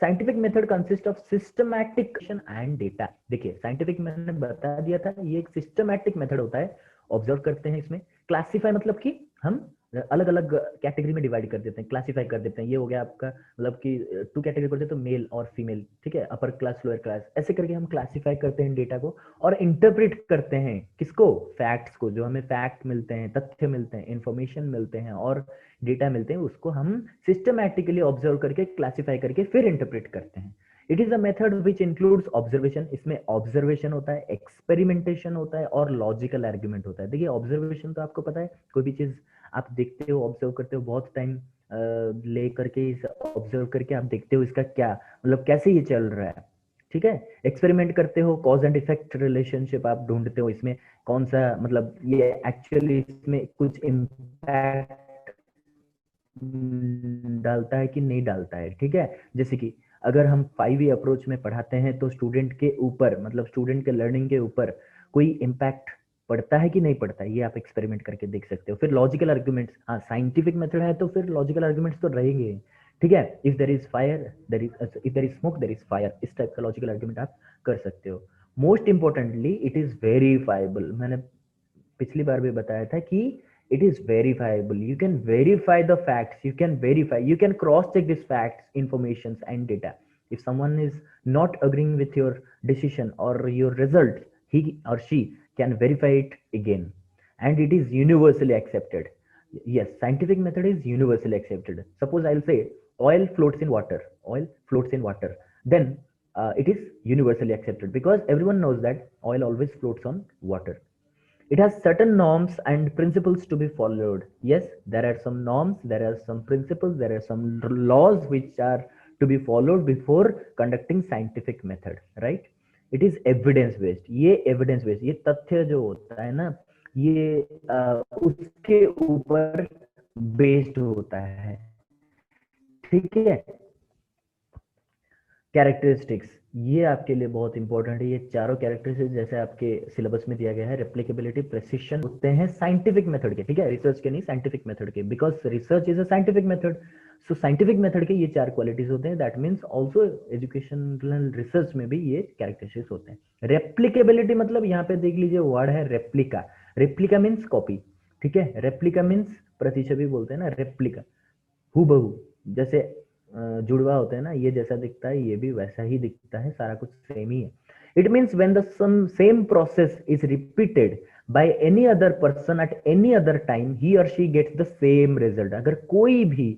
Scientific method consist of systematic and data. देखिए scientific मैंने बता दिया था, ये एक सिस्टमैटिक मेथड होता है। ऑब्जर्व करते हैं इसमें, क्लासिफाई मतलब कि हम अलग अलग कैटेगरी में डिवाइड कर देते हैं, क्लासिफाई कर देते हैं। ये हो गया आपका मतलब कि टू कैटेगरी करते हैं तो मेल और फीमेल, ठीक है, अपर क्लास लोअर क्लास, ऐसे करके हम क्लासिफाई करते हैं डेटा को और इंटरप्रेट करते हैं किसको, फैक्ट्स को। जो हमें फैक्ट मिलते हैं, तथ्य मिलते हैं, इंफॉर्मेशन मिलते हैं और डेटा मिलते हैं, उसको हम सिस्टमैटिकली ऑब्जर्व करके क्लासिफाई करके फिर इंटरप्रेट करते हैं। It is a method which includes observation. इसमें ऑब्जर्वेशन होता है, एक्सपेरिमेंटेशन होता है और लॉजिकल आर्ग्यूमेंट होता है। देखिए ऑब्जर्वेशन तो आपको पता है, कोई भी चीज आप देखते हो, ऑब्जर्व करते हो, बहुत टाइम ले करके ऑब्जर्व करके आप देखते हो इसका क्या मतलब कैसे ये चल रहा है, ठीक है। एक्सपेरिमेंट करते हो, कॉज एंड इफेक्ट रिलेशनशिप आप ढूंढते हो, इसमें कौन सा मतलब ये एक्चुअली इसमें कुछ इम्पैक्ट डालता है कि नहीं डालता है, ठीक है। जैसे कि अगर हम 5E अप्रोच में पढ़ाते हैं तो स्टूडेंट के ऊपर मतलब स्टूडेंट के लर्निंग के ऊपर कोई इम्पैक्ट पड़ता है कि नहीं पड़ता है, ये आप एक्सपेरिमेंट करके देख सकते हो। फिर लॉजिकल आर्ग्यूमेंट्स, हाँ साइंटिफिक मेथड है तो फिर लॉजिकल आर्ग्यूमेंट्स तो रहेंगे, ठीक है। If there is fire there is, if there is smoke there is fire, इस टाइप का लॉजिकल आर्ग्यूमेंट आप कर सकते हो। Most importantly it is verifiable. मैंने पिछली बार भी बताया था कि it is verifiable. You can verify the facts, you can cross check these facts, informations and data. If someone is not agreeing with your decision or your result, he or she can verify it again, and it is universally accepted. Yes, scientific method is universally accepted. Suppose I'll say oil floats in water, oil floats in water, then it is universally accepted because everyone knows that oil always floats on water. It has certain norms and principles to be followed. Yes, there are some norms, there are some principles, there are some laws which are to be followed before conducting scientific method, right? It is evidence based. ये evidence based, ये तथ्य जो होता है ना, ये उसके ऊपर बेस्ड होता है, ठीक है। कैरेक्टरिस्टिक्स, ये आपके लिए बहुत इंपॉर्टेंट है। ये चारों कैरेक्टरिस्टिक्स जैसे आपके सिलेबस में दिया गया है, रेप्लिकेबिलिटी, प्रेसिशन होते हैं साइंटिफिक मेथड के, ठीक है, रिसर्च के नहीं, साइंटिफिक मेथड के, because research is a scientific method. So scientific method के ये चार क्वालिटीज होते हैं। That means also educational research में भी ये कैरेक्टरिस्टिक्स होते हैं। रेप्लिकेबिलिटी मतलब यहाँ पे देख लीजिए वर्ड है रेप्लिका। रेप्लिका मीन्स कॉपी, ठीक है। रेप्लिका मीन्स प्रतिछवि बोलते हैं ना, रेप्लिका हूबहू। जैसे जुड़वा होता है ना, ये जैसा दिखता है ये भी वैसा ही दिखता है, सारा कुछ सेम ही है। It means when the same process is repeated by any other person at any other time, he और she gets the same result. अगर कोई भी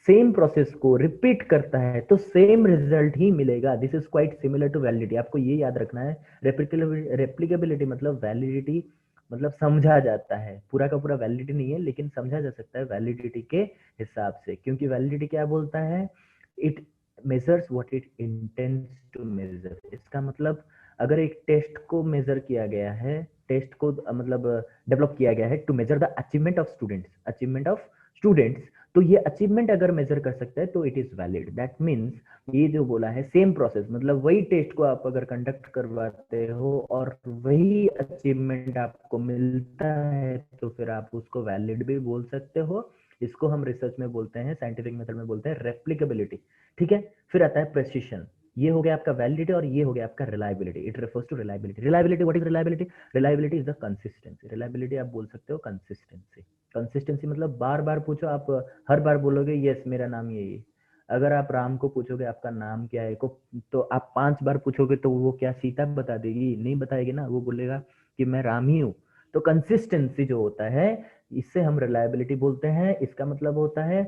सेम प्रोसेस को रिपीट करता है तो सेम रिजल्ट ही मिलेगा। This is quite similar to validity. आपको ये याद रखना है, रेप्लिकेबिलिटी मतलब वैलिडिटी, मतलब समझा जाता है, पूरा का पूरा वैलिडिटी नहीं है लेकिन समझा जा सकता है वैलिडिटी के हिसाब से। क्योंकि वैलिडिटी क्या बोलता है, it measures what it intends to measure. इसका मतलब अगर एक टेस्ट को मेजर किया गया है, टेस्ट को मतलब डेवलप किया गया है to measure the achievement of students, achievement of students, तो ये अचीवमेंट अगर मेजर कर सकता है तो it is valid. That means ये जो बोला है सेम प्रोसेस, मतलब वही टेस्ट को आप अगर कंडक्ट करवाते हो और वही अचीवमेंट आपको मिलता है तो फिर आप उसको वैलिड भी बोल सकते हो। इसको हम रिसर्च में बोलते हैं, साइंटिफिक मेथड में बोलते हैं रेप्लिकेबिलिटी, ठीक है। फिर आता है प्रेसिशन। ये हो गया आपका वैलिडिटी और ये हो गया आपका reliability. It refers to reliability. Reliability, what is reliability? Reliability is the consistency. Reliability आप बोल सकते हो कंसिस्टेंसी। कंसिस्टेंसी मतलब बार बार पूछो, आप हर बार बोलोगे यस मेरा नाम यही। अगर आप राम को पूछोगे आपका नाम क्या है को, तो आप 5 बार पूछोगे तो वो क्या सीता बता देगी? नहीं बताएगी ना, वो बोलेगा कि मैं राम ही हूँ। तो कंसिस्टेंसी जो होता है, इससे हम रिलायबिलिटी बोलते हैं। इसका मतलब होता है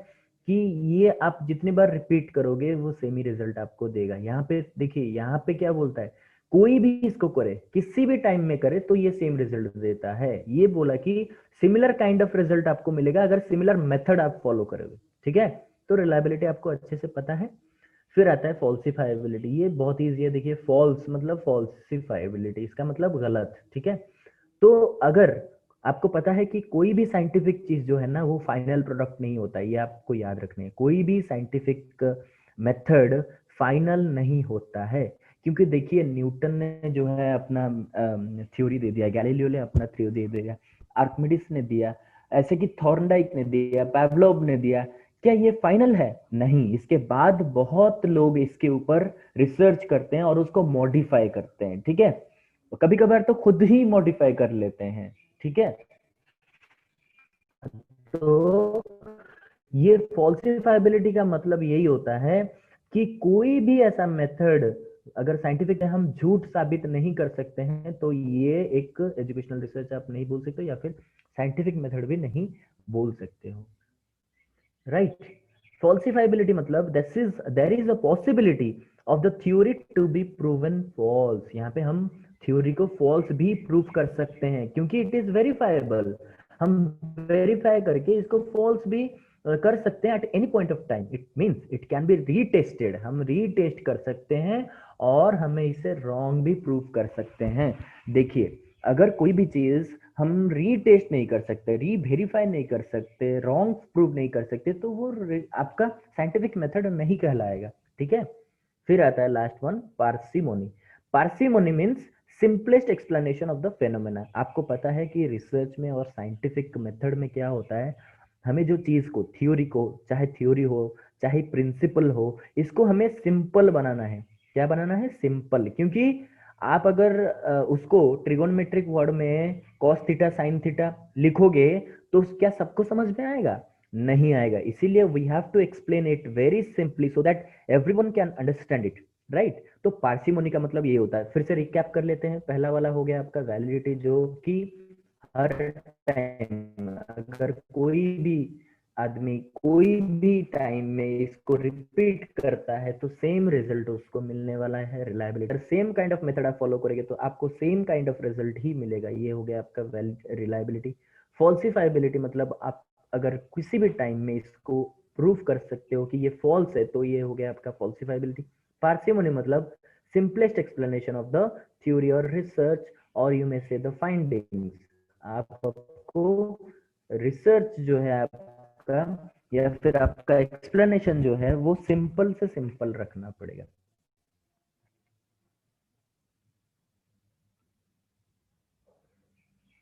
कि ये आप जितनी बार रिपीट करोगे वो सेम ही रिजल्ट आपको देगा। यहाँ पे देखिए, यहाँ पे क्या बोलता है, कोई भी इसको करे, किसी भी टाइम में करे तो ये सेम रिजल्ट देता है। ये बोला कि सिमिलर काइंड ऑफ रिजल्ट आपको मिलेगा अगर सिमिलर मेथड आप फॉलो करोगे, ठीक है। तो रिलायबिलिटी आपको अच्छे से पता है। फिर आता है फॉल्सिफाइबिलिटी। ये बहुत ईजी है। देखिए फॉल्स मतलब फॉल्सिफाइबिलिटी, इसका मतलब गलत, ठीक है। तो अगर आपको पता है कि कोई भी साइंटिफिक चीज जो है ना वो फाइनल प्रोडक्ट नहीं होता, ये आपको याद रखना है। कोई भी साइंटिफिक मेथड फाइनल नहीं होता है, क्योंकि देखिए न्यूटन ने जो है अपना थ्योरी दे दिया, गैलीलियो ने अपना थ्योरी दे दिया, आर्किमिडीज ने दिया, ऐसे कि थॉर्नडाइक ने दिया, पैवलोव ने दिया, क्या ये फाइनल है? नहीं, इसके बाद बहुत लोग इसके ऊपर रिसर्च करते हैं और उसको मॉडिफाई करते हैं, ठीक है। कभी कभार तो खुद ही मॉडिफाई कर लेते हैं, ठीक है। तो ये फॉल्सिफाइबिलिटी का मतलब यही होता है कि कोई भी ऐसा मेथड अगर साइंटिफिक हम झूठ साबित नहीं कर सकते हैं तो ये एक एजुकेशनल रिसर्च आप नहीं बोल सकते, या फिर साइंटिफिक मेथड भी नहीं बोल सकते हो, राइट। फॉल्सिफाइबिलिटी मतलब this is there is a possibility of the theory to be proven false. यहाँ पे हम थ्योरी को फॉल्स भी प्रूव कर सकते हैं क्योंकि इट इज वेरीफाइबल। हम वेरीफाई करके इसको फॉल्स भी कर सकते हैं at any point of time. It means it can be retested, हम रीटेस्ट कर सकते हैं और हमें इसे रॉन्ग भी प्रूव कर सकते हैं। देखिए, अगर कोई भी चीज हम रीटेस्ट नहीं कर सकते, री वेरीफाई नहीं कर सकते, रॉन्ग प्रूव नहीं कर सकते, तो वो आपका साइंटिफिक मेथड नहीं कहलाएगा, ठीक है। फिर आता है last one, parsimony. Parsimony means simplest explanation of the phenomena. आपको पता है कि रिसर्च में और साइंटिफिक मेथड में क्या होता है, हमें जो चीज को, थ्योरी को, चाहे थ्योरी हो चाहे प्रिंसिपल हो, इसको हमें सिंपल बनाना है। क्या बनाना है? सिंपल। क्योंकि आप अगर उसको ट्रिगोनमेट्रिक वर्ड में कॉस थीटा साइन थीटा लिखोगे तो क्या सबको समझ में आएगा? नहीं आएगा। इसीलिए we have to explain it very simply so that everyone can understand it, right. तो पार्सिमोनी का मतलब ये होता है। फिर से रिकैप कर लेते हैं। पहला वाला हो गया आपका वैलिडिटी, जो कि हर टाइम अगर कोई भी आदमी कोई भी टाइम में इसको रिपीट करता है तो सेम रिजल्ट उसको मिलने वाला है। रिलायबिलिटी, अगर सेम काइंड ऑफ मेथड आप फॉलो करेंगे तो आपको सेम काइंड ऑफ रिजल्ट ही मिलेगा। ये हो गया आपका रिलायबिलिटी। फॉल्सिफाइबिलिटी मतलब आप अगर किसी भी टाइम में इसको प्रूफ कर सकते हो कि ये फॉल्स है तो ये हो गया आपका फॉल्सिफाइबिलिटी। पार्सिमोनी मतलब simplest explanation of the theory और रिसर्च, और यू मे से द फाइंडिंग्स। आपको रिसर्च जो है आपका या फिर आपका एक्सप्लेनेशन जो है वो सिंपल से सिंपल रखना पड़ेगा।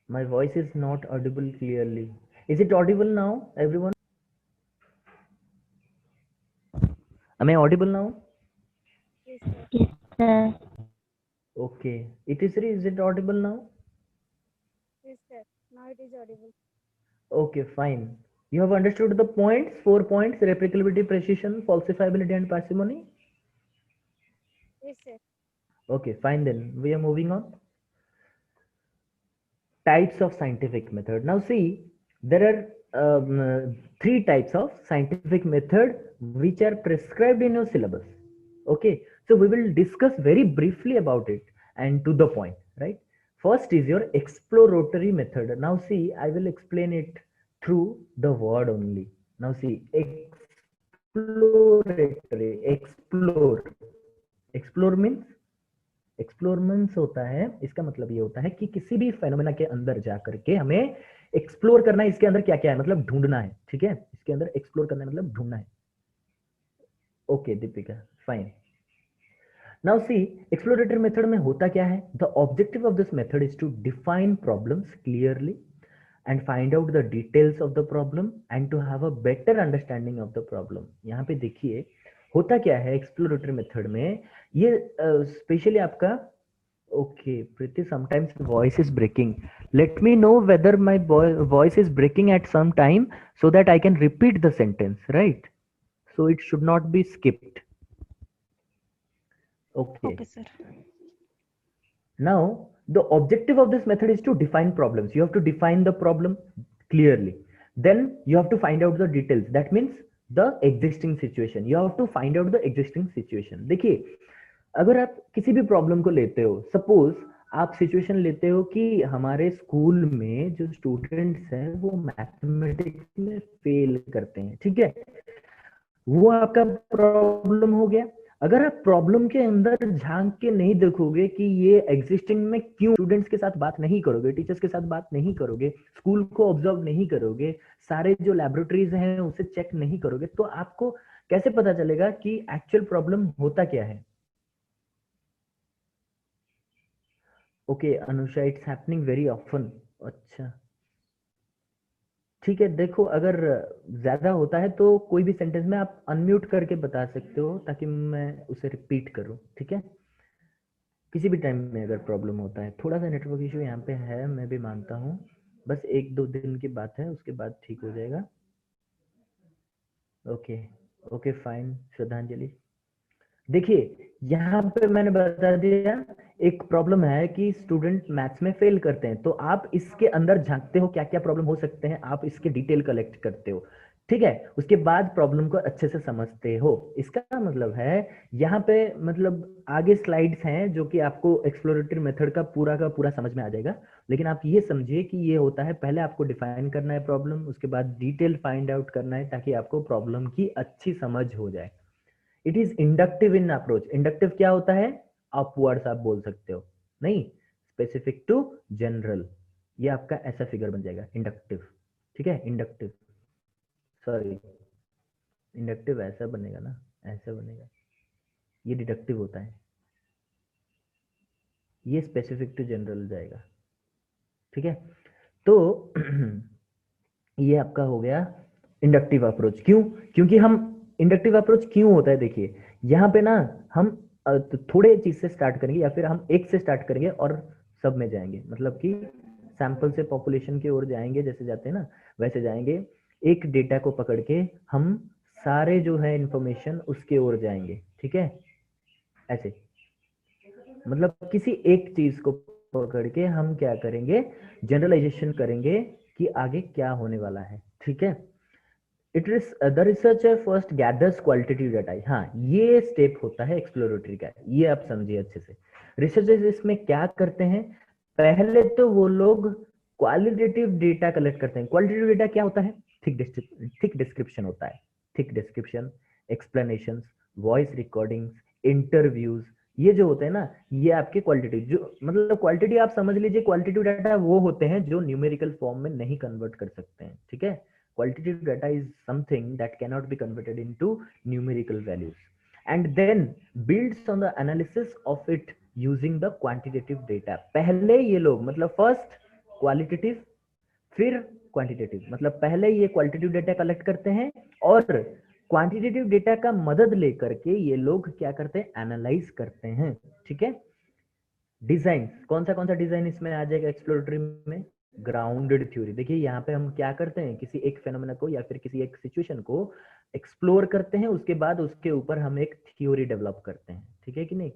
My voice is not audible clearly. Is it audible now, everyone? Am I audible now? Yes, sir. Yes, sir. Okay. Itisri, is it audible now? Yes, sir. Now it is audible. Okay, fine. You have understood the points, 4 points: replicability, precision, falsifiability, and parsimony. Yes, sir. Okay, fine then. We are moving on. Types of scientific method. Now see, there are three types of scientific method which are prescribed in your syllabus. Okay, so we will discuss very briefly about it and to the point, right? First is your exploratory method. Now see, I will explain it through the word only. Now see, exploratory, explore means, एक्सप्लोरमेंट्स होता है, इसका मतलब ये होता है कि किसी भी फेनोमेना के अंदर जाकर के हमें एक्सप्लोर करना है, इसके अंदर क्या क्या है, मतलब ढूंढना है, ठीक है। इसके अंदर एक्सप्लोर करना है मतलब ढूंढना है। Okay Deepika, fine. Now see, exploratory method में होता क्या है? The objective of this method is to define problems clearly and find out the details of the problem and to have a better understanding of the problem. यहाँ पे देखिए होता क्या है एक्सप्लोरेटरी मेथड में, ये स्पेशली आपका, okay Priti, sometimes voice is breaking. Let me know whether my voice is breaking at some time so that I can repeat the sentence, right? So it should not be skipped. Okay, Okay, sir. now the objective of this method is to define problems. You have to define the problem clearly, then you have to find out the details. That means the existing situation, you have to find out the existing situation. देखिए, अगर आप किसी भी problem को लेते हो, suppose आप situation लेते हो कि हमारे स्कूल में जो स्टूडेंट्स हैं वो मैथमेटिक्स में फेल करते हैं, ठीक है। वो आपका प्रॉब्लम हो गया। अगर आप प्रॉब्लम के अंदर झांक के नहीं देखोगे कि ये एग्जिस्टिंग में क्यों, स्टूडेंट्स के साथ बात नहीं करोगे, टीचर्स के साथ बात नहीं करोगे, स्कूल को ऑब्जर्व नहीं करोगे, सारे जो लैबोरेटरीज हैं उसे चेक नहीं करोगे, तो आपको कैसे पता चलेगा कि एक्चुअल प्रॉब्लम होता क्या है? Okay Anusha, it's happening very often. अच्छा ठीक है, देखो अगर ज्यादा होता है तो कोई भी सेंटेंस में आप अनम्यूट करके बता सकते हो ताकि मैं उसे रिपीट करूं, ठीक है। किसी भी टाइम में अगर प्रॉब्लम होता है, थोड़ा सा नेटवर्क इशू यहाँ पे है, मैं भी मानता हूँ, बस 1-2 दिन की बात है, उसके बाद ठीक हो जाएगा। ओके, ओके फाइन श्रद्धांजलि। देखिए यहाँ पे मैंने बता दिया, एक प्रॉब्लम है कि स्टूडेंट मैथ्स में फेल करते हैं, तो आप इसके अंदर झांकते हो क्या क्या प्रॉब्लम हो सकते हैं, आप इसके डिटेल कलेक्ट करते हो, ठीक है। उसके बाद प्रॉब्लम को अच्छे से समझते हो। इसका मतलब है यहाँ पे मतलब आगे स्लाइड्स हैं जो कि आपको एक्सप्लोरेटरी मेथड का पूरा समझ में आ जाएगा। लेकिन आप ये समझिए कि ये होता है, पहले आपको डिफाइन करना है प्रॉब्लम, उसके बाद डिटेल फाइंड आउट करना है ताकि आपको प्रॉब्लम की अच्छी समझ हो जाए। It is inductive in approach. Inductive क्या होता है, अपवर्ड्स आप बोल सकते हो, नहीं स्पेसिफिक टू जनरल। ये आपका ऐसा फिगर बन जाएगा इंडक्टिव, ठीक है। इंडक्टिव, सॉरी, इंडक्टिव ऐसा बनेगा ना, ऐसा बनेगा, ये डिडक्टिव होता है, ये स्पेसिफिक टू जनरल जाएगा, ठीक है। तो ये आपका हो गया इंडक्टिव अप्रोच। क्यों, क्योंकि हम इंडक्टिव अप्रोच क्यों होता है, देखिए यहाँ पे ना हम तो थोड़े चीज से स्टार्ट करेंगे या फिर हम एक से स्टार्ट करेंगे और सब में जाएंगे, मतलब कि सैंपल से पॉपुलेशन की ओर जाएंगे, जैसे जाते हैं ना वैसे जाएंगे। एक डेटा को पकड़ के हम सारे जो है इंफॉर्मेशन उसके ओर जाएंगे, ठीक है। ऐसे मतलब किसी एक चीज को पकड़ के हम क्या करेंगे, जनरलाइजेशन करेंगे कि आगे क्या होने वाला है, ठीक है। It is the researcher first gathers qualitative data. हाँ, ये स्टेप होता है एक्सप्लोरेटरी का, ये आप समझिए अच्छे से। रिसर्चर्स इसमें क्या करते हैं, पहले तो वो लोग क्वालिटेटिव डेटा कलेक्ट करते हैं। क्वालिटेटिव डेटा क्या होता है, थिक डिस्क्रिप्शन होता है, thick description, explanation, voice recordings, interviews, ये जो होते हैं ना, ये आपके क्वालिटेटिव, जो मतलब क्वालिटेटिव आप समझ लीजिए, क्वालिटेटिव डाटा वो होते हैं जो न्यूमेरिकल फॉर्म में नहीं कन्वर्ट कर सकते हैं, ठीक है। Qualitative data is something that cannot be converted into numerical values and then builds on the analysis of it using the quantitative data। पहले ये लोग मतलब फर्स्ट क्वालिटेटिव फिर क्वांटिटेटिव, मतलब पहले ये क्वालिटेटिव डेटा कलेक्ट करते हैं और क्वांटिटेटिव डेटा का मदद लेकर के ये लोग क्या करते हैं, एनालाइज करते हैं, ठीक है। डिजाइन, कौन सा डिजाइन इसमें आ जाएगा एक्सप्लोरेटरी में, ग्राउंडेड थ्योरी। देखिए यहाँ पे हम क्या करते हैं, किसी एक फेनोमेना को या फिर किसी एक सिचुएशन को एक्सप्लोर करते हैं, उसके बाद उसके ऊपर हम एक थ्योरी डेवलप करते हैं, ठीक है कि नहीं।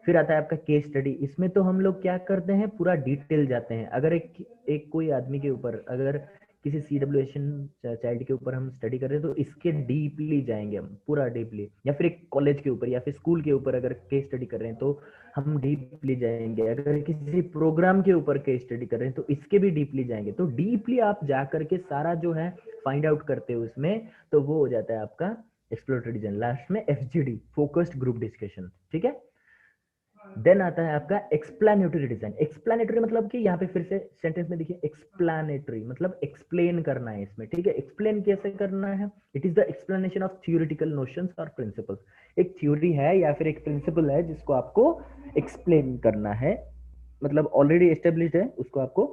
फिर आता है आपका केस स्टडी। इसमें तो हम लोग क्या करते हैं, पूरा डिटेल जाते हैं। अगर एक कोई आदमी के ऊपर, अगर किसी सीडब्ल्यूएशन चाइल्ड के ऊपर हम स्टडी कर रहे हैं तो इसके डीपली जाएंगे हम, पूरा डीपली। या फिर एक कॉलेज के ऊपर या फिर स्कूल के ऊपर अगर केस स्टडी कर रहे हैं तो हम डीपली जाएंगे। अगर किसी प्रोग्राम के ऊपर केस स्टडी कर रहे हैं तो इसके भी डीपली जाएंगे। तो डीपली आप जा करके सारा जो है फाइंड आउट करते हो उसमें, तो वो हो जाता है आपका एक्सप्लोरेटरी डिजाइन। लास्ट में एफजीडी, फोकस्ड ग्रुप डिस्कशन, ठीक है। देन आता है आपका एक्सप्लेनेटरी डिजाइन। एक्सप्लेनेटरी मतलब कि यहाँ पे फिर से सेंटेंस में देखिए, एक्सप्लेनेटरी मतलब एक्सप्लेन करना है इसमें, ठीक है। एक्सप्लेन कैसे करना है, it is the explanation of theoretical notions और प्रिंसिपल्स। एक थ्योरी है या फिर एक प्रिंसिपल है जिसको आपको एक्सप्लेन करना है, मतलब ऑलरेडी एस्टेब्लिश्ड है, उसको आपको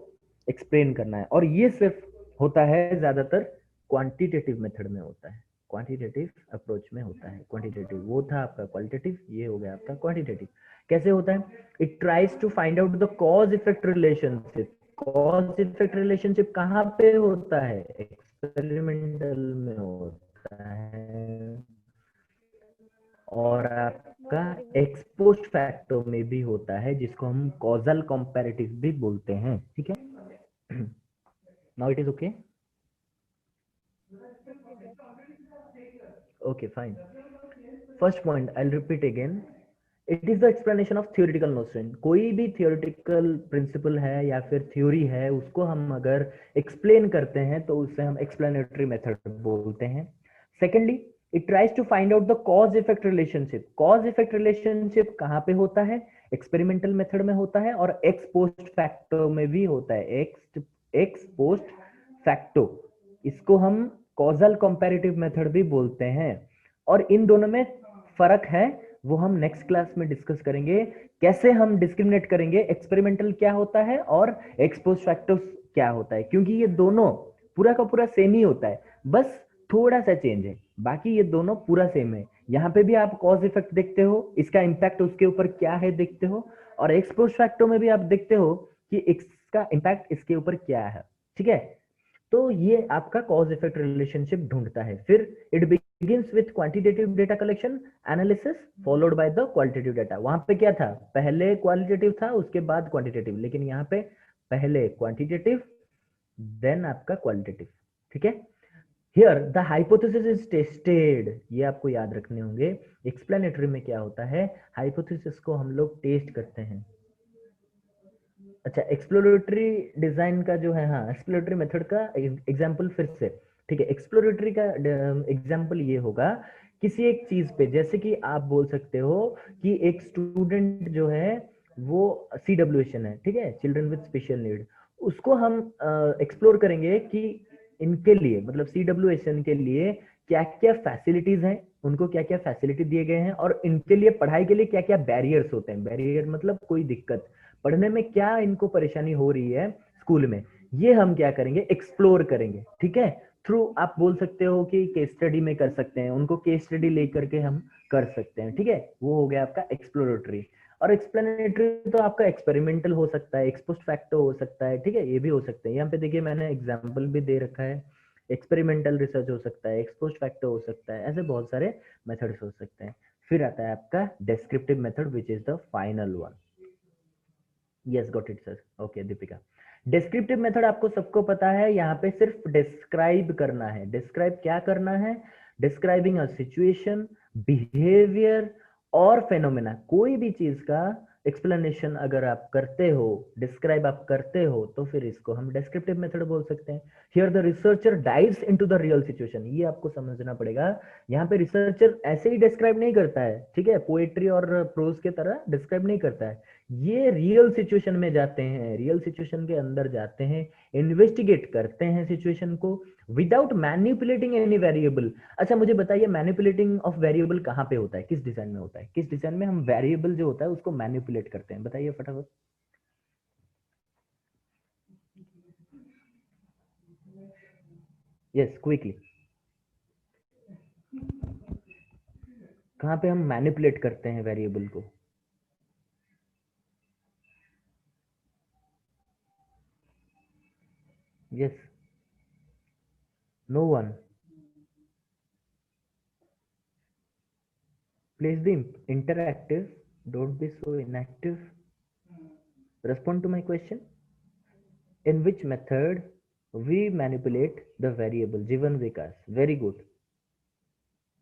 एक्सप्लेन करना है। और ये सिर्फ होता है ज्यादातर क्वांटिटेटिव मेथड में होता है, क्वांटिटेटिव अप्रोच में होता है। क्वांटिटेटिव वो था आपका क्वालिटेटिव, ये हो गया आपका क्वांटिटेटिव। कैसे होता है, it tries to find out the cause effect relationship. Cause effect relationship कहाँ पे होता है, एक्सपेरिमेंटल में होता है, और आपका Not audible. एक्सपोस्ट फैक्टर में भी होता है, जिसको हम कॉजल कंपैरेटिव भी बोलते हैं, ठीक है। Now it is okay, Okay, sir. Okay fine. First point I repeat again, it is the explanation of theoretical notion. कोई भी थियोरिटिकल प्रिंसिपल है या फिर थ्योरी है, उसको हम अगर एक्सप्लेन करते हैं तो उसे हम एक्सप्लेनेटरी मेथड बोलते हैं। Secondly, it tries to find out the cause effect relationship. Cause effect relationship कहाँ पे होता है, एक्सपेरिमेंटल मेथड में होता है और एक्स पोस्ट फैक्टो में भी होता है। एक्स पोस्ट फैक्टो, इसको हम कॉजल कंपैरेटिव मेथड भी बोलते हैं। और इन दोनों में फर्क है, वो हम नेक्स्ट क्लास में डिस्कस करेंगे। कैसे हम डिस्क्रिमिनेट करेंगे एक्सपेरिमेंटल क्या होता है और एक्सपोज फैक्टर्स क्या होता है, क्योंकि ये दोनों पूरा का पूरा सेम ही होता है, बस थोड़ा सा चेंज है, बाकी ये दोनों पूरा सेम है। यहाँ पे भी आप कॉज इफेक्ट देखते हो, इसका इम्पैक्ट उसके ऊपर क्या है देखते हो, और एक्स पोस्ट फैक्टो में भी आप देखते हो कि इसका इम्पैक्ट इसके ऊपर क्या है। ठीक है, तो ये आपका कॉज इफेक्ट रिलेशनशिप ढूंढता है। फिर it begins with quantitative data collection analysis followed by the qualitative data. वहां पे क्या था, पहले क्वालिटेटिव था उसके बाद क्वांटिटेटिव, लेकिन यहाँ पे पहले क्वांटिटेटिव देन आपका क्वालिटेटिव। ठीक है, here the hypothesis is tested, ये आपको याद रखने होंगे। एक्सप्लेनेटरी में क्या होता है, हाइपोथेसिस को हम लोग टेस्ट करते हैं। अच्छा, एक्सप्लोरेटरी डिजाइन का जो है, हाँ एक्सप्लोरेटरी मेथड का एग्जांपल फिर से। ठीक है, एक्सप्लोरेटरी का एग्जांपल ये होगा किसी एक चीज पे, जैसे कि आप बोल सकते हो कि एक स्टूडेंट जो है वो CWSN है, ठीक है, चिल्ड्रन विद स्पेशल नीड, उसको हम एक्सप्लोर करेंगे कि इनके लिए मतलब CWSN के लिए क्या क्या फैसिलिटीज हैं, उनको क्या क्या फैसिलिटी दिए गए हैं, और इनके लिए पढ़ाई के लिए क्या क्या बैरियर्स होते हैं। बैरियर मतलब कोई दिक्कत, पढ़ने में क्या इनको परेशानी हो रही है स्कूल में, ये हम क्या करेंगे, एक्सप्लोर करेंगे। ठीक है, थ्रू आप बोल सकते हो कि केस स्टडी में कर सकते हैं, उनको केस स्टडी लेकर के हम कर सकते हैं। ठीक है, वो हो गया आपका एक्सप्लोरेटरी। और एक्सप्लेनेटरी तो आपका एक्सपेरिमेंटल हो सकता है, एक्सपोस्ट फैक्टो हो सकता है, ठीक है, ये भी हो सकते हैं। यहाँ पे देखिए मैंने एग्जाम्पल भी दे रखा है, एक्सपेरिमेंटल रिसर्च हो सकता है, एक्सपोस्ट फैक्टो हो सकता है, ऐसे बहुत सारे मेथड्स हो सकते हैं। फिर आता है आपका descriptive method which is the final one. Yes got it sir, okay Deepika. Descriptive method आपको सबको पता है, यहाँ पे सिर्फ डिस्क्राइब करना है। डिस्क्राइब क्या करना है, डिस्क्राइबिंग अ सिचुएशन, बिहेवियर और फेनोमेना, कोई भी चीज का एक्सप्लेनेशन अगर आप करते हो, डिस्क्राइब आप करते हो, तो फिर इसको हम डिस्क्रिप्टिव मेथड बोल सकते हैं। Here the researcher dives into the real situation, ये आपको समझना पड़ेगा। यहाँ पे रिसर्चर ऐसे ही डिस्क्राइब नहीं करता है, ठीक है, पोएट्री और प्रोज के तरह डिस्क्राइब नहीं करता है, ये रियल सिचुएशन में जाते हैं, रियल सिचुएशन के अंदर जाते हैं, इन्वेस्टिगेट करते हैं सिचुएशन को विदाउट मैनिपुलेटिंग एनी वेरिएबल। अच्छा मुझे बताइए, मैनिपुलेटिंग ऑफ वेरिएबल कहाँ पे होता है, किस डिजाइन में होता है, किस डिजाइन में हम वेरिएबल जो होता है उसको मैनिपुलेट करते हैं, बताइए फटाफट। यस क्विकली, कहाँ पे हम मैनिपुलेट करते हैं वेरिएबल को। Yes, no one, please be interactive, don't be so inactive, respond to my question। In which method we manipulate the variable? Jivan Vikas, very good,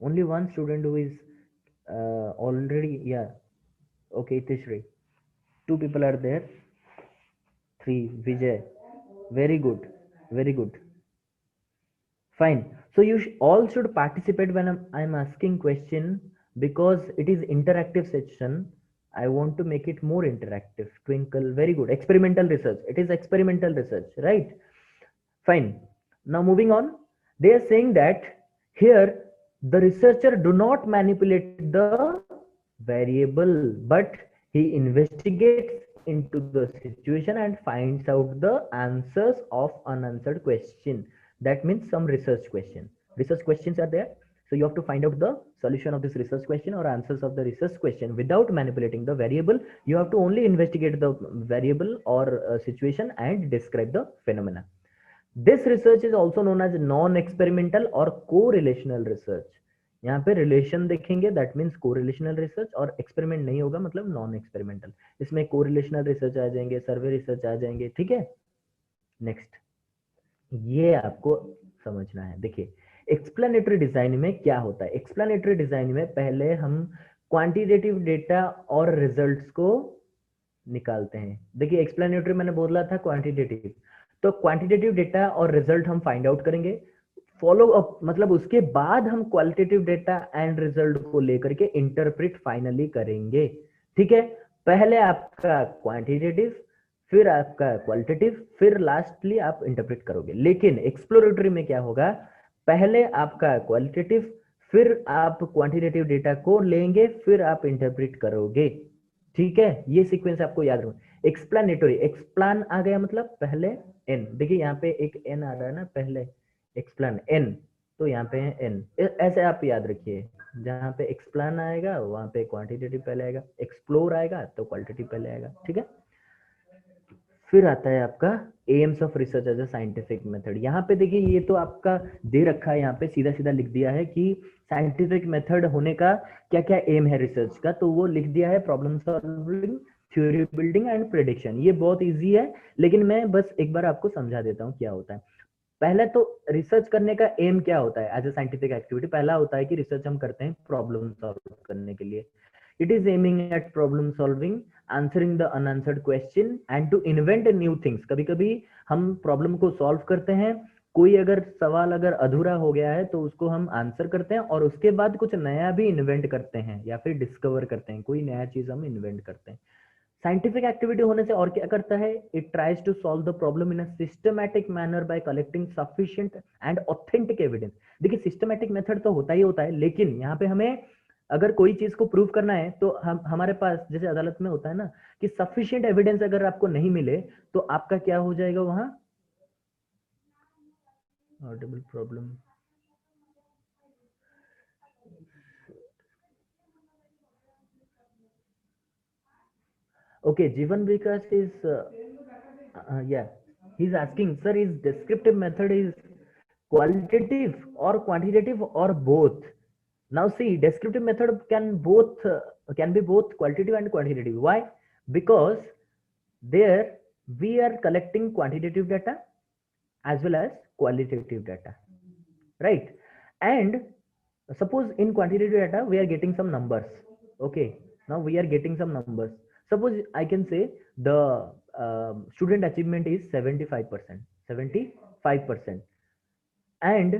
only one student who is already, yeah, okay, Tishri, two people are there, three, Vijay, very good, very good, fine. So you all should participate when I'm asking question, because it is interactive session, I want to make it more interactive. Twinkle, very good, experimental research, it is experimental research, right? Fine. Now moving on, they are saying that here the researcher do not manipulate the variable, but he investigates into the situation and finds out the answers of unanswered question. That means some research question. Research questions are there. So you have to find out the solution of this research question or answers of the research question without manipulating the variable. You have to only investigate the variable or situation and describe the phenomena. This research is also known as non experimental और correlational research. यहाँ पे relation देखेंगे, that means correlational research, और experiment नहीं होगा मतलब non experimental. इसमें correlational research आ जाएंगे, सर्वे रिसर्च आ जाएंगे, ठीक है। नेक्स्ट, ये आपको समझना है। देखिए एक्सप्लेनेटरी डिजाइन में क्या होता है, एक्सप्लेनेटरी डिजाइन में पहले हम क्वांटिटेटिव डेटा और रिजल्ट्स को निकालते हैं। देखिए एक्सप्लेनेटरी मैंने बोला था क्वांटिटेटिव, तो क्वांटिटेटिव डेटा और रिजल्ट हम फाइंड आउट करेंगे, फॉलो अप मतलब उसके बाद हम क्वालिटेटिव डेटा एंड रिजल्ट को लेकर के इंटरप्रेट फाइनली करेंगे। ठीक है, पहले आपका क्वांटिटेटिव, फिर आपका क्वालिटेटिव, फिर लास्टली आप इंटरप्रेट करोगे। लेकिन एक्सप्लोरेटरी में क्या होगा, पहले आपका क्वालिटेटिव, फिर आप क्वांटिटेटिव डेटा को लेंगे, फिर आप इंटरप्रेट करोगे। ठीक है, ये सीक्वेंस आपको याद रखना। एक्सप्लेनेटरी, एक्सप्लान आ गया मतलब पहले एन, देखिए यहाँ पे एक एन आ रहा है ना पहले, एक्सप्लेन एन, तो यहाँ पे है एन, ऐसे आप याद रखिए, जहाँ पे एक्सप्लेन आएगा वहाँ पे क्वांटिटेटिव पहले आएगा, एक्सप्लोर आएगा तो क्वालिटेटिव पहले आएगा, ठीक है। फिर आता है आपका aims of research as a scientific method. यहाँ पे देखिए ये तो आपका दे रखा है, यहाँ पे सीधा सीधा लिख दिया है कि साइंटिफिक मेथड होने का क्या क्या एम है रिसर्च का, तो वो लिख दिया है problem solving, theory building and prediction. ये बहुत इजी है, लेकिन मैं बस एक बार आपको समझा देता हूँ क्या होता है। पहले तो रिसर्च करने का एम क्या होता है एज ए साइंटिफिक एक्टिविटी, पहला होता है कि रिसर्च हम करते हैं प्रॉब्लम सॉल्व करने के लिए। It is aiming at problem solving, answering the unanswered question and to invent new things. कभी कभी हम प्रॉब्लम को सॉल्व करते हैं, कोई अगर सवाल अगर अधूरा हो गया है तो उसको हम आंसर करते हैं और उसके बाद कुछ नया भी इन्वेंट करते हैं या फिर डिस्कवर करते हैं, कोई नया चीज हम इन्वेंट करते हैं। साइंटिफिक एक्टिविटी होने से और क्या करता है, it tries to solve the problem in a systematic manner by collecting sufficient and authentic evidence. देखिए सिस्टमैटिक मेथड तो होता ही होता है, लेकिन यहाँ पे हमें अगर कोई चीज को प्रूव करना है तो हम हमारे पास जैसे अदालत में होता है ना कि सफिशिएंट एविडेंस अगर आपको नहीं मिले तो आपका क्या हो जाएगा वहां, Audible problem. Okay, Jivan Vikas is, yeah, he's asking, sir, is descriptive method is qualitative or quantitative or both? Now see, descriptive method can be both qualitative and quantitative. Why? Because there we are collecting quantitative data as well as qualitative data, right? And suppose in quantitative data we are getting some numbers. Okay, now we are getting some numbers. Suppose I can say the student achievement is 75%, 75%, and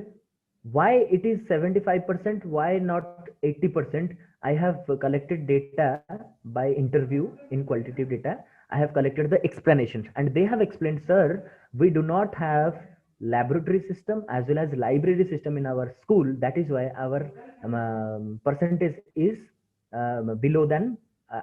why it is 75%, why not 80%? I have collected data by interview in qualitative data. I have collected the explanations and they have explained, sir, we do not have laboratory system as well as library system in our school, that is why our percentage is below than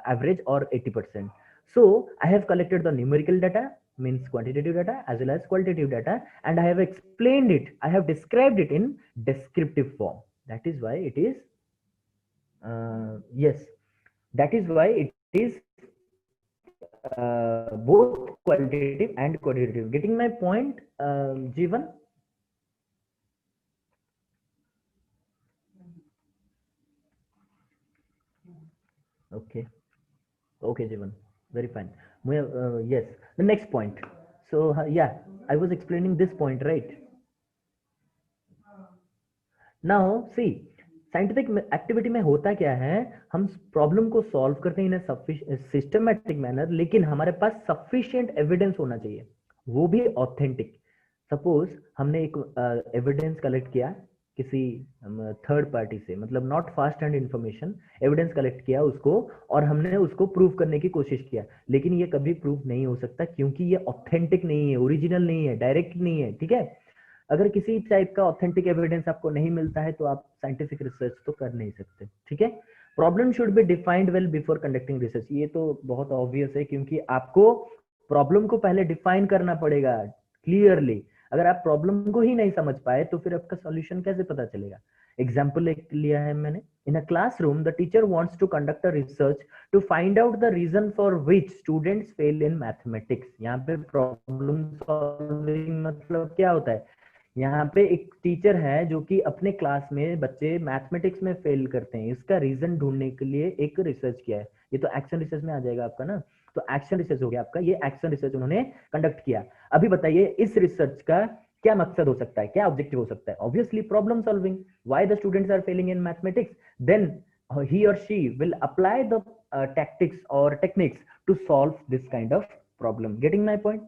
average or 80%. So I have collected the numerical data, means quantitative data as well as qualitative data, and I have explained it, I have described it in descriptive form. That is why it is, yes, that is why it is both qualitative and quantitative. Getting my point, Jeevan? Okay, okay, Jeevan, very fine. Yes, the next point. So yeah, I was explaining this point, right? Now see, scientific activity में होता क्या है, हम problem को solve करते हैं इन systematic manner, लेकिन हमारे पास सफिशिएंट एविडेंस होना चाहिए, वो भी ऑथेंटिक। सपोज हमने एक एविडेंस कलेक्ट किया किसी थर्ड पार्टी से, मतलब not fast hand information, evidence collect किया उसको और हमने उसको प्रूव करने की कोशिश किया, लेकिन ये कभी प्रूव नहीं हो सकता क्योंकि ये ऑथेंटिक नहीं है, ओरिजिनल नहीं है, डायरेक्ट नहीं है, ठीक है। अगर किसी टाइप का ऑथेंटिक एविडेंस आपको नहीं मिलता है तो आप साइंटिफिक रिसर्च तो कर नहीं सकते, ठीक है। Problem should be defined well before conducting research, ये तो बहुत ऑब्वियस है क्योंकि आपको प्रॉब्लम को पहले डिफाइन करना पड़ेगा क्लियरली। अगर आप प्रॉब्लम को ही नहीं समझ पाए तो फिर आपका सॉल्यूशन कैसे पता चलेगा। एग्जाम्पल एक लिया है मैंने, in a classroom the teacher wants to conduct a research to find out the reason for which students fail in mathematics. यहाँ पे प्रॉब्लम सॉल्विंग मतलब क्या होता है, यहाँ पे एक टीचर है जो कि अपने क्लास में बच्चे मैथमेटिक्स में फेल करते हैं, इसका रीजन ढूंढने के लिए एक रिसर्च किया है। ये तो एक्शन रिसर्च में आ जाएगा आपका ना, तो एक्शन रिसर्च हो गया आपका, ये एक्शन रिसर्च उन्होंने कंडक्ट किया। अभी बताइए इस रिसर्च का क्या मकसद हो सकता है, क्या ऑब्जेक्टिव हो सकता है, obviously problem solving. Why the students are failing in mathematics, then he or she will apply the tactics or techniques to solve this kind of problem. Getting my point?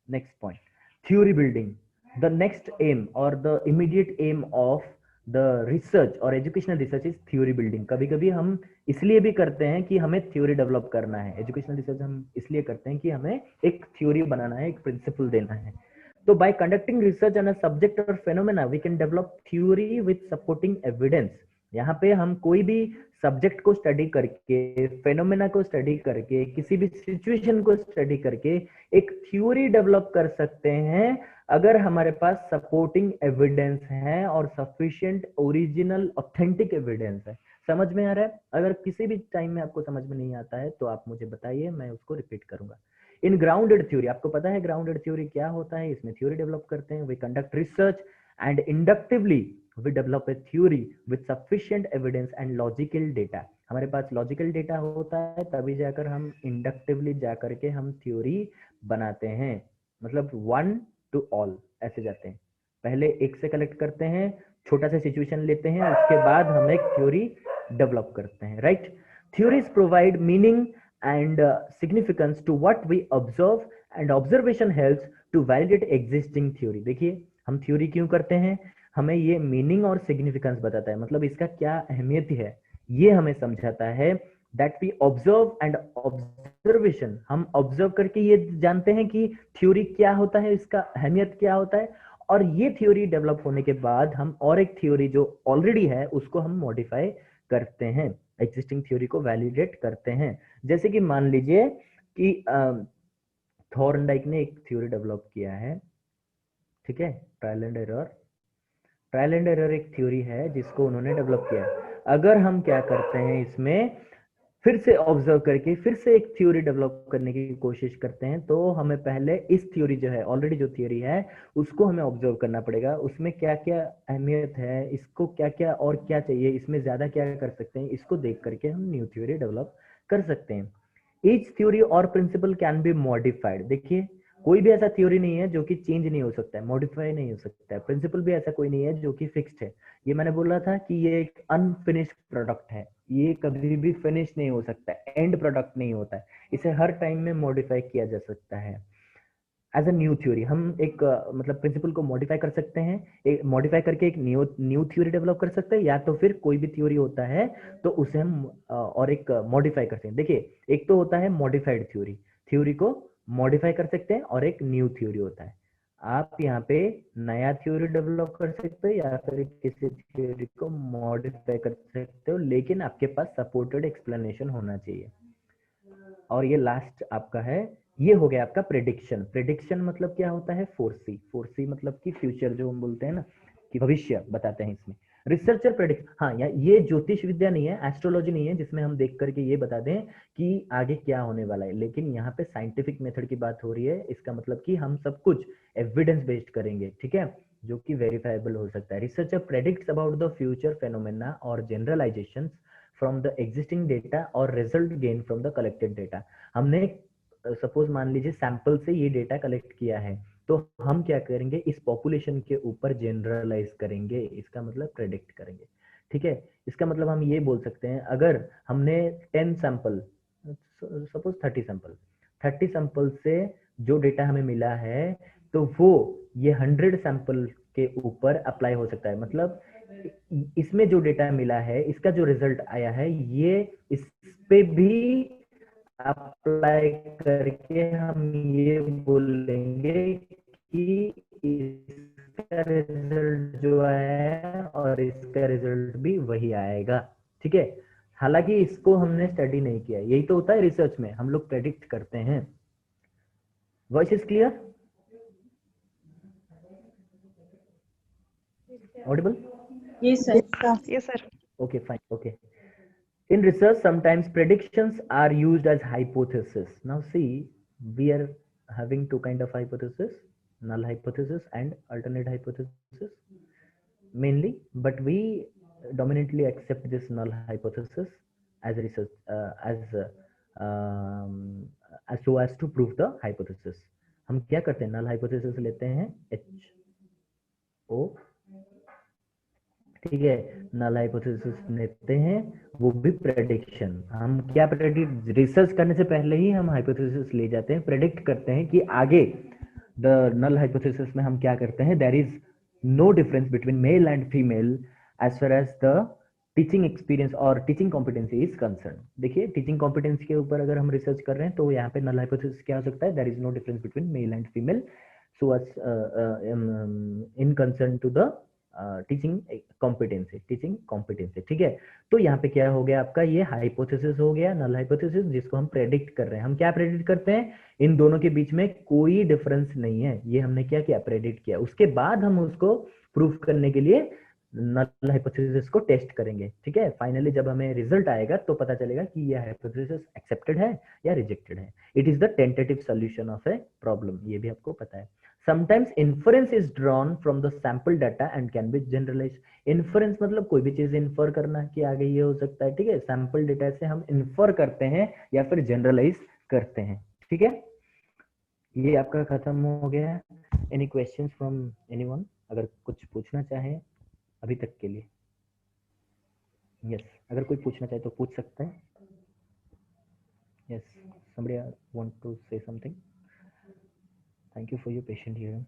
Next point, theory building. The next aim or the immediate aim of the research or educational research is theory building. कभी कभी हम इसलिए भी करते हैं कि हमें theory develop करना है, एजुकेशनल रिसर्च हम इसलिए करते हैं कि हमें एक थ्योरी बनाना है, एक प्रिंसिपल देना है। तो by conducting research on a subject or phenomena we can develop theory with supporting evidence यहाँ पे हम कोई भी सब्जेक्ट को स्टडी करके, फेनोमेना को स्टडी करके, किसी भी सिचुएशन को स्टडी करके एक थ्योरी डेवलप कर सकते हैं अगर हमारे पास सपोर्टिंग एविडेंस है और सफिशिएंट ओरिजिनल ऑथेंटिक एविडेंस है। समझ में आ रहा है? अगर किसी भी टाइम में आपको समझ में नहीं आता है तो आप मुझे बताइए, मैं उसको रिपीट करूंगा। इन ग्राउंडेड थ्योरी, आपको पता है ग्राउंडेड थ्योरी क्या होता है? इसमें थ्योरी डेवलप करते हैं, we conduct research and inductively we develop a theory with sufficient evidence and logical data। हमारे पास लॉजिकल डेटा होता है तभी जाकर हम इंडक्टिवली जाकर के हम थ्योरी बनाते हैं, मतलब वन टू ऑल ऐसे जाते हैं। पहले एक से कलेक्ट करते हैं, छोटा सा सिचुएशन लेते हैं, उसके बाद हम एक थ्योरी डेवलप करते हैं, right. Theories provide meaning and significance to what we observe and observation helps to validate existing theory। देखिए हम थ्योरी क्यों करते हैं, हमें ये मीनिंग और सिग्निफिकेंस बताता है, मतलब इसका क्या अहमियत है ये हमें समझाता है। That we observe and observation, हम ऑब्जर्व करके ये जानते हैं कि थ्योरी क्या होता है, इसका अहमियत क्या होता है, और ये थ्योरी डेवलप होने के बाद हम और एक थ्योरी जो ऑलरेडी है उसको हम मॉडिफाई करते हैं, एग्जिस्टिंग थ्योरी को वैलिडेट करते हैं। जैसे कि मान लीजिए कि थॉर्नडाइक ने एक थ्योरी डेवलप किया है, ठीक है, trial and error. Trial and error एक थ्योरी है जिसको उन्होंने डेवलप किया है। अगर हम क्या करते हैं इसमें फिर से ऑब्जर्व करके फिर से एक थ्योरी डेवलप करने की कोशिश करते हैं, तो हमें पहले इस थ्योरी जो है, ऑलरेडी जो थ्योरी है उसको हमें ऑब्जर्व करना पड़ेगा, उसमें क्या क्या अहमियत है, इसको क्या क्या और क्या चाहिए, इसमें ज्यादा क्या कर सकते हैं, इसको देख करके हम न्यू थ्योरी डेवलप कर सकते हैं। ईच थ्योरी और प्रिंसिपल कैन बी मॉडिफाइड। देखिए कोई भी ऐसा थ्योरी नहीं है जो कि चेंज नहीं हो सकता है, मॉडिफाई नहीं हो सकता है। प्रिंसिपल भी ऐसा कोई नहीं है जो कि फिक्स्ड है। ये मैंने बोला था कि ये एक अनफिनिश्ड प्रोडक्ट है, ये कभी भी फिनिश नहीं हो सकता, एंड प्रोडक्ट नहीं होता है, इसे हर टाइम में मॉडिफाई किया जा सकता है। एज अ न्यू थ्योरी हम एक मतलब प्रिंसिपल को मॉडिफाई कर सकते हैं, एक मॉडिफाई करके एक न्यू थ्योरी डेवलप कर सकते हैं, या तो फिर कोई भी थ्योरी होता है तो उसे हम और एक मॉडिफाई कर सकते हैं। देखिए एक तो होता है मॉडिफाइड थ्योरी, थ्योरी को मॉडिफाई कर सकते हैं, और एक न्यू थ्योरी होता है। आप यहाँ पे नया थ्योरी डेवलप कर सकते हो या फिर किसी थ्योरी को मॉडिफाई कर सकते हो, लेकिन आपके पास सपोर्टेड एक्सप्लेनेशन होना चाहिए। और ये लास्ट आपका है, ये हो गया आपका प्रेडिक्शन। प्रेडिक्शन मतलब क्या होता है, फोरसी। फोरसी मतलब कि फ्यूचर, जो हम बोलते हैं ना कि भविष्य बताते हैं इसमें। रिसर्चर प्रेडिक्ट, हाँ ये ज्योतिष विद्या नहीं है, एस्ट्रोलॉजी नहीं है जिसमें हम देख करके ये बता दें कि आगे क्या होने वाला है, लेकिन यहाँ पे साइंटिफिक मेथड की बात हो रही है। इसका मतलब कि हम सब कुछ एविडेंस बेस्ड करेंगे, ठीक है, जो कि वेरीफाइबल हो सकता है। Researcher predicts about the future phenomena और generalisations from the existing data और result gain from the collected data. हमने सपोज मान लीजिए सैंपल से ये डेटा कलेक्ट किया है, तो हम क्या करेंगे, इस पॉपुलेशन के ऊपर जनरलाइज करेंगे, इसका मतलब प्रेडिक्ट करेंगे, ठीक है। इसका मतलब हम ये बोल सकते हैं, अगर हमने 10 सैंपल, सपोज 30 सैंपल से जो डेटा हमें मिला है, तो वो ये 100 सैंपल के ऊपर अप्लाई हो सकता है। मतलब इसमें जो डेटा मिला है, इसका जो रिजल्ट आया है, ये इस पे भी अप्लाई करके हम ये बोलेंगे कि इसका रिजल्ट जो है और इसका रिजल्ट भी वही आएगा, ठीक है। हालांकि इसको हमने स्टडी नहीं किया, यही तो होता है रिसर्च में, हम लोग प्रेडिक्ट करते हैं। Voice is clear, Audible? Yes, sir. Yes, sir. Okay, fine, okay. In research, sometimes predictions are used as hypothesis. Now see, we are having two kind of hypothesis, null hypothesis and alternate hypothesis mainly, but we dominantly accept this null hypothesis as research, as so as to prove the hypothesis. हम क्या करते हैं, null hypothesis लेते हैं HO, ठीक है, null hypothesis लेते हैं, वो भी प्रेडिक्शन। हम क्या प्रेडिक्ट, रिसर्च करने से पहले ही हम हाइपोथेसिस ले जाते हैं, प्रेडिक्ट करते हैं कि आगे द नल हाइपोथेसिस में हम क्या करते हैं, there is no difference between male and female as far as the teaching experience और टीचिंग कॉम्पिटेंसी इज कंसर्न। देखिए टीचिंग कॉम्पिटेंसी के ऊपर अगर हम रिसर्च कर रहे हैं तो यहाँ पे नल हाइपोथेसिस क्या हो सकता है, there is no difference between male and female so as in concern to the teaching competency, ठीक है। तो यहाँ पे क्या हो गया आपका, ये हाइपोथेसिस हो गया, नल हाइपोथेसिस, जिसको हम प्रेडिक्ट कर रहे हैं। हम क्या प्रेडिक्ट करते हैं, इन दोनों के बीच में कोई डिफरेंस नहीं है, ये हमने क्या किया, प्रेडिक्ट किया। उसके बाद हम उसको प्रूफ करने के लिए नल हाइपोथेसिस को टेस्ट करेंगे, ठीक है। फाइनली जब हमें रिजल्ट आएगा तो पता चलेगा कि ये हाइपोथेसिस एक्सेप्टेड है या रिजेक्टेड है। It is the tentative solution of a problem, ये भी आपको पता है। Sometimes inference is drawn from the sample data and can be generalise. Inference मतलब कोई भी चीज इन्फर करना कि आगे ये हो सकता है, ठीक है। सैंपल डेटा से हम इन्फर करते हैं या फिर जनरलाइज करते हैं, ठीक है। ये आपका खत्म हो गया। एनी क्वेश्चंस फ्रॉम एनीवन, अगर कुछ पूछना चाहे अभी तक के लिए? यस, अगर कोई पूछना चाहे तो पूछ सकता है। Yes, somebody want to say something? Thank you for your patient hearing.